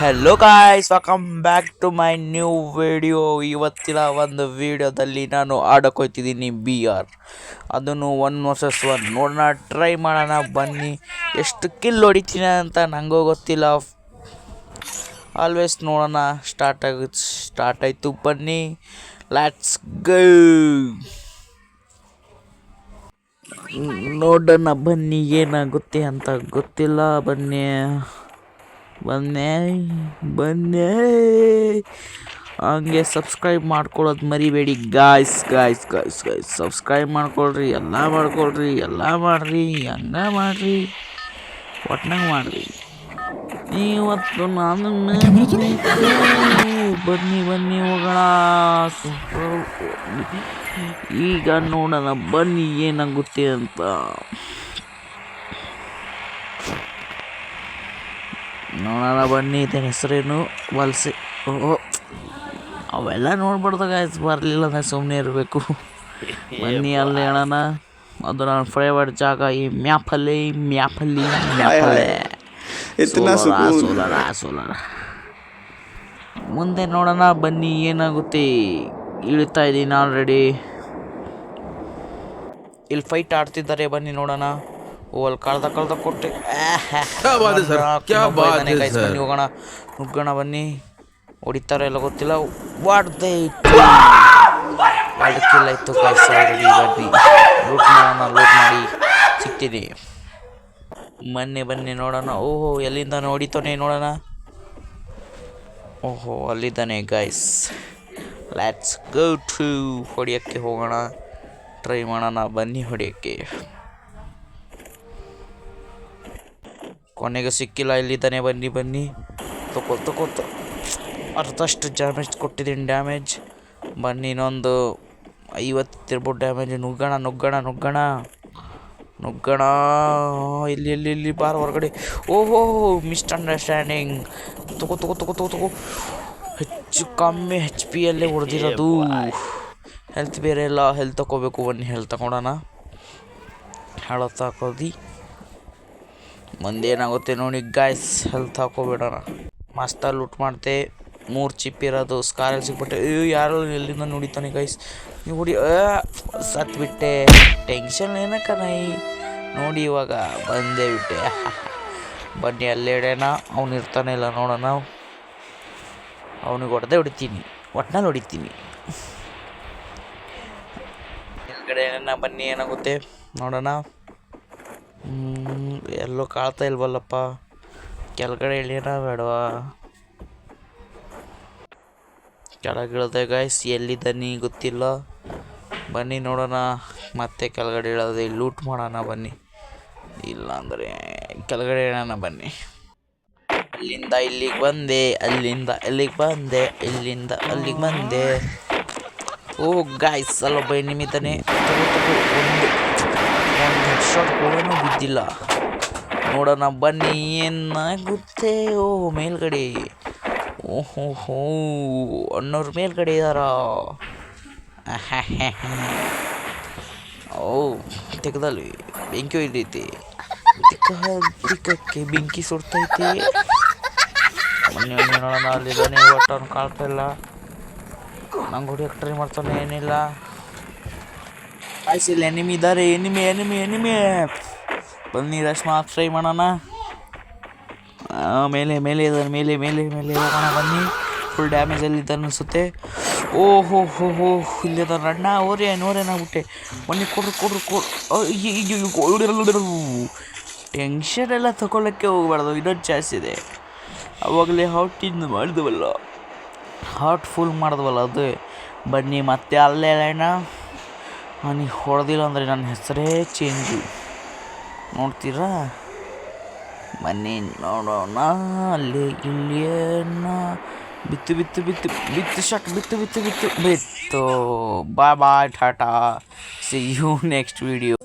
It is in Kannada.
Hello guys, welcome back to my new video. ಇವತ್ತಿನ ಒಂದು ವಿಡಿಯೋದಲ್ಲಿ ನಾನು ಆಡೋಕೋಯ್ತಿದ್ದೀನಿ BR, ಅದನ್ನು 1 vs 1 ನೋಡೋಣ, ಟ್ರೈ ಮಾಡೋಣ. ಬನ್ನಿ, ಎಷ್ಟು ಕಿಲ್ ಹೊಡಿತೀನಿ ಅಂತ ನನಗೂ ಗೊತ್ತಿಲ್ಲ. ಆಲ್ವೇಸ್ ನೋಡೋಣ. ಸ್ಟಾರ್ಟ್ ಆಯಿತು. ಬನ್ನಿ, ಲೆಟ್ಸ್ ಗೋ. ನೋಡೋಣ ಬನ್ನಿ, ಏನಾಗುತ್ತೆ ಅಂತ ಗೊತ್ತಿಲ್ಲ. ಬನ್ನಿ ಹಂಗೆ ಸಬ್ಸ್ಕ್ರೈಬ್ ಮಾಡ್ಕೊಳ್ಳೋದು ಮರಿಬೇಡಿ ಗಾಯ್ಸ್. ಸಬ್ಸ್ಕ್ರೈಬ್ ಮಾಡ್ಕೊಳ್ರಿ, ಎಲ್ಲ ಮಾಡಿರಿ, ಹಂಗೆ ಮಾಡಿರಿ, ಒಟ್ನಾಗ ಮಾಡಿರಿ. ಇವತ್ತು ನಾನು ಬನ್ನಿ ಹೋಗೋಣ. ಈಗ ನೋಡೋಣ ಬನ್ನಿ ಏನಾಗುತ್ತೆ ಅಂತ. ನೋಡೋಣ ಬನ್ನಿ. ಇದರ ಹೆಸರೇನು? ವಲಸೆ. ಅವೆಲ್ಲ ನೋಡ್ಬಾರ್ದು ಗಾಯ್ಸ್. ಬರಲಿಲ್ಲ ಅಂದರೆ ಸುಮ್ಮನೆ ಇರಬೇಕು. ಬನ್ನಿ ಅಲ್ಲಿ ಹೇಳೋಣ. ಅದು ನನ್ನ ಫೇವರೆಟ್ ಜಾಗ, ಈ ಮ್ಯಾಪಲ್ಲಿ. ಸೋಲಾರ. ಮುಂದೆ ನೋಡೋಣ ಬನ್ನಿ ಏನಾಗುತ್ತೆ. ಇಳಿತಾ ಇದ್ದೀನಿ ಆಲ್ರೆಡಿ. ಇಲ್ಲಿ ಫೈಟ್ ಆಡ್ತಿದ್ದಾರೆ, ಬನ್ನಿ ನೋಡೋಣ. ಅಲ್ಲಿ ಕಳ್ದ ಕೊಟ್ಟೆ. ಬನ್ನಿ ಹೋಗೋಣ, ನುಗ್ಗೋಣ. ಬನ್ನಿ, ಹೊಡಿತಾರೆ ಎಲ್ಲ ಗೊತ್ತಿಲ್ಲ. ವಾಡ್ದೆ ಕಿಲ್ ಆಯ್ತು ಕಾಯ್ಸ್ ಆಲ್ರೆಡಿ. ಬನ್ನಿ ಲೂಟ್ ಮಾಡಿ ಸಿಗ್ತೀನಿ. ಬನ್ನಿ ನೋಡೋಣ. ಓಹೋ, ಎಲ್ಲಿಂದ ಹೊಡಿತಾನೆ ನೋಡೋಣ. ಓಹೋ, ಅಲ್ಲಿದ್ದಾನೆ ಗೈಸ್. ಲೆಟ್ಸ್ ಗೋ ಟು ಹೊಡಿಯೋಕ್ಕೆ ಹೋಗೋಣ. ಟ್ರೈ ಮಾಡೋಣ ಬನ್ನಿ ಹೊಡಿಯೋಕ್ಕೆ. ಕೊನೆಗೆ ಸಿಕ್ಕಿಲ್ಲ. ಇಲ್ಲಿದ್ದಾನೆ. ಬನ್ನಿ ತಗೋ. ಅರ್ಧಷ್ಟು ಡ್ಯಾಮೇಜ್ ಕೊಟ್ಟಿದ್ದೀನಿ. ಬನ್ನಿ, ಇನ್ನೊಂದು 50 ಇರ್ಬೋದು ಡ್ಯಾಮೇಜ್. ನುಗ್ಗೋಣ. ಇಲ್ಲಿ ಬಾರ್ ಹೊರಗಡೆ. ಓಹೋ, ಮಿಸ್ಅಂಡರ್ಸ್ಟ್ಯಾಂಡಿಂಗ್. ತಗೋ. ಹೆಚ್ಚು ಕಮ್ಮಿ HP ಯಲ್ಲೇ ಹೊಡೆದಿರೋದು. ಹೆಲ್ತ್ ಬೇರೆ ಇಲ್ಲ. ಹೆಲ್ತ್ ತಗೋಬೇಕು. ಬನ್ನಿ, ಹೆಲ್ತ್ ತಗೊಳ್ಳೋಣ. ಹಾಕೋದಿ ಮುಂದೇನಾಗುತ್ತೆ ನೋಡಿ ಗಾಯ್ಸ್. ಹೆಲ್ತ್ ಹಾಕೋಬಿಡೋಣ. ಮಸ್ತ ಲೂಟ್ ಮಾಡ್ತೆ. 3 ಚಿಪ್ ಇರೋದು. ಸ್ಕಾರಲ್ಲಿ ಸಿಕ್ಬಿಟ್ಟೆ. ಯಾರೋ ಎಲ್ಲಿಂದ ನೋಡಿತಾನೆ ಗೈಸ್. ನೀವು ಹೊಡಿ. ಸತ್ಬಿಟ್ಟೆ. ಟೆನ್ಷನ್ ಏನಕ್ಕ ನೋಡಿ. ಇವಾಗ ಬಂದೇ ಬಿಟ್ಟೆ. ಬನ್ನಿ ಅಲ್ಲೇ ಇಡೋಣ. ಅವ್ನು ಇರ್ತಾನೆ ಇಲ್ಲ ನೋಡೋಣ. ಅವನಿಗೆ ಹೊಡಿತೀನಿ. ಕೆಳಗಡೆ ಬನ್ನಿ, ಏನಾಗುತ್ತೆ ನೋಡೋಣ. ಎಲ್ಲೋ ಕಾಳ್ತಾ ಇಲ್ವಲ್ಲಪ್ಪ. ಕೆಳಗಡೆ ಇಳಿಯೋಣ ಬೇಡವಾ? ಕೆಳಗಿಳ್ದೆ ಗಾಯ್ಸ್. ಎಲ್ಲಿದ್ದಾನೆ ಗೊತ್ತಿಲ್ಲ. ಬನ್ನಿ ನೋಡೋಣ. ಮತ್ತೆ ಕೆಳಗಡೆ ಇಳೋದೆ. ಲೂಟ್ ಮಾಡೋಣ ಬನ್ನಿ. ಇಲ್ಲ ಅಂದರೆ ಕೆಳಗಡೆ ಇಳೋಣ ಬನ್ನಿ. ಅಲ್ಲಿಂದ ಇಲ್ಲಿಗೆ ಬಂದೆ, ಇಲ್ಲಿಂದ ಅಲ್ಲಿಗೆ ಬಂದೆ. ಓಹ್ ಗಾಯ್ಸ್, ಅಲ್ಲೊಬ್ಬ ನಿಮಿತ್ತಾನೆ. ಒಂದು ಹೆಡ್ಶಾಟ್ ಕೂಡ ಬಿದ್ದಿಲ್ಲ. ನೋಡೋಣ ಬನ್ನಿ ಏನಾಗುತ್ತೆ. ಓಹ್, ಮೇಲ್ಗಡೆ. ಓಹೋ, ಅಣ್ಣವ್ರ ಮೇಲ್ಗಡೆ ಇದ್ದಾರ. ತೆಗೆದಲ್ಲಿ ಬೆಂಕಿ ಹೊಯ್ದೈತಿ. ದಿಕ್ಕಕ್ಕೆ ಬೆಂಕಿ ಸುಡ್ತೈತಿ. ಬನ್ನಿ ನೋಡೋಣ. ಅಲ್ಲಿದ್ದಾನೆ. ಒಟ್ಟು ಅವ್ನು ಕಾಳ್ತಾ ಇಲ್ಲ. ನಂಗೆ ಹೊಡಿಯೋಕೆ ಟ್ರೈ ಮಾಡ್ತಾನೆ. ಏನಿಲ್ಲ ಆಯ್ಸ್. ಇಲ್ಲಿ ಎನಿಮಿ ಇದ್ದಾರೆ. ಎನಿಮಿ. ಬನ್ನಿ ರಶ್ಮಾ ಟ್ರೈ ಮಾಡೋಣ. ಮೇಲೆ ಇದ್ದಾನೆ. ಮೇಲೆ ಹೋಗೋಣ ಬನ್ನಿ. ಫುಲ್ ಡ್ಯಾಮೇಜಲ್ಲಿದ್ದಾನೆ ಅನಿಸುತ್ತೆ. ಓಹೋ, ಇಲ್ಲಿದ್ದಾನೆ ಅಣ್ಣ. ಓರೇನಾಗ್ಬಿಟ್ಟೆ. ಬನ್ನಿ, ಕೊಡ್ರು. ಟೆನ್ಷನ್ ಎಲ್ಲ ತಗೊಳ್ಳೋಕ್ಕೆ ಹೋಗ್ಬಾರ್ದು. ಇನ್ನೊಂದು ಚಾನ್ಸ್ ಇದೆ. ಅವಾಗಲೇ ಹಾರ್ಟ್ ಫುಲ್ ಮಾಡಿದ್ವಲ್ಲ ಅದು. ಬನ್ನಿ ಮತ್ತೆ ಅಲ್ಲೇ ಅಣ್ಣ. ನನಗೆ ಹೊಡೆದಿಲ್ಲ ಅಂದರೆ ನನ್ನ ಹೆಸರೇ ಚೇಂಜು. ನೋಡ್ತೀರಾ? ಬನ್ನಿ ನೋಡೋಣ. ಅಲ್ಲಿ ಇಲ್ಲಿಯನ್ನ ಬಿತ್ತು ಶಾಟ್. ಬಿತ್ತು. Bye tata. See you next video.